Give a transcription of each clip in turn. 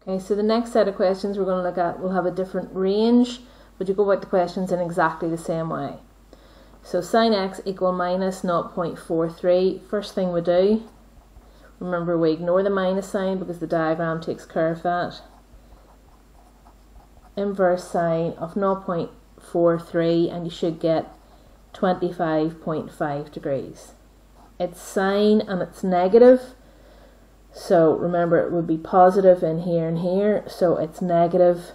Okay, so the next set of questions we're going to look at will have a different range, but you go about the questions in exactly the same way. So sin x equal minus 0.43. First thing we do, remember we ignore the minus sign because the diagram takes care of that. Inverse sine of 0.43 and you should get 25.5 degrees. It's sine and it's negative. So remember it would be positive in here and here, so it's negative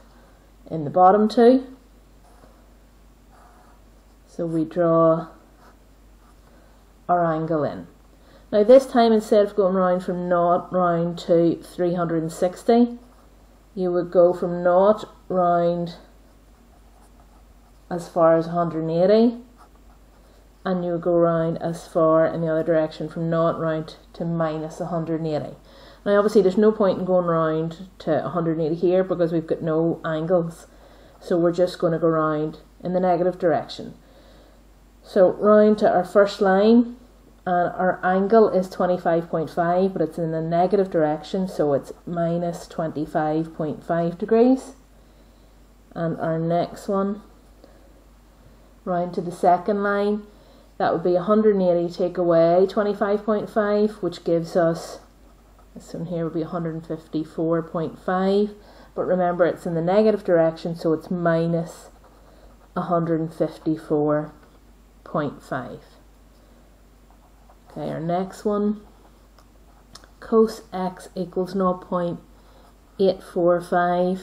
in the bottom two. So we draw our angle in. Now this time, instead of going round from 0 round to 360, you would go from 0 round as far as 180, and you would go round as far in the other direction from 0 round to minus 180. Now obviously there's no point in going round to 180 here because we've got no angles, so we're just going to go round in the negative direction. So round to our first line, and our angle is 25.5, but it's in the negative direction, so it's minus 25.5 degrees. And our next one, round to the second line, that would be 180 take away 25.5, which gives us, this one here would be 154.5, but remember it's in the negative direction, so it's minus 154.5. Okay, our next one, cos x equals 0.845.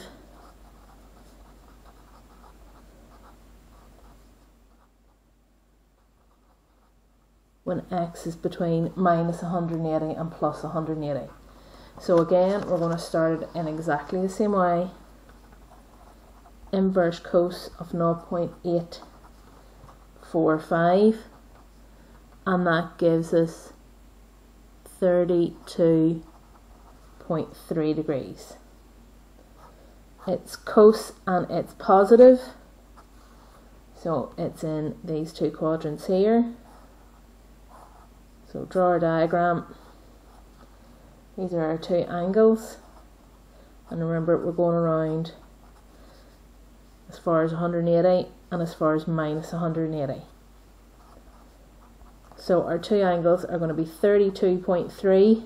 When x is between minus 180 and plus 180. So again, we're going to start it in exactly the same way. Inverse cos of 0.845, and that gives us 32.3 degrees. It's cos and it's positive, so it's in these two quadrants here. So draw our diagram. These are our two angles, and remember we're going around as far as 180 and as far as minus 180. So our two angles are going to be 32.3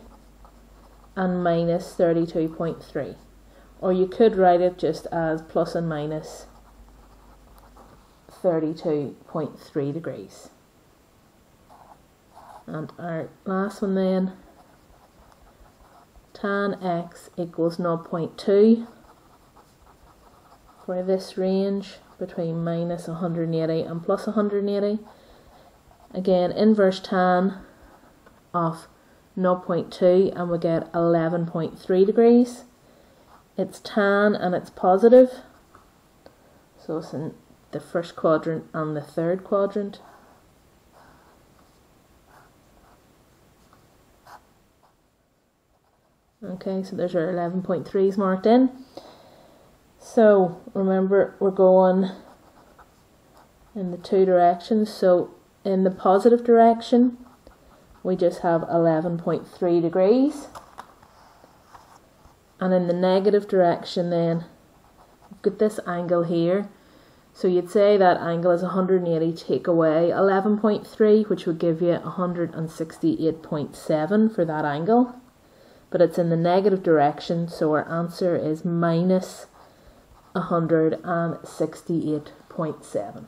and minus 32.3, or you could write it just as plus and minus 32.3 degrees. And our last one then, tan x equals 0.2 for this range between minus 180 and plus 180. Again, inverse tan of 0.2 and we get 11.3 degrees. It's tan and it's positive, so it's in the first quadrant and the third quadrant. Okay, so there's our 11.3s marked in. So remember we're going in the two directions, so in the positive direction we just have 11.3 degrees, and in the negative direction then we've got this angle here, so you'd say that angle is 180 take away 11.3, which would give you 168.7 for that angle. But it's in the negative direction, so our answer is minus 168.7.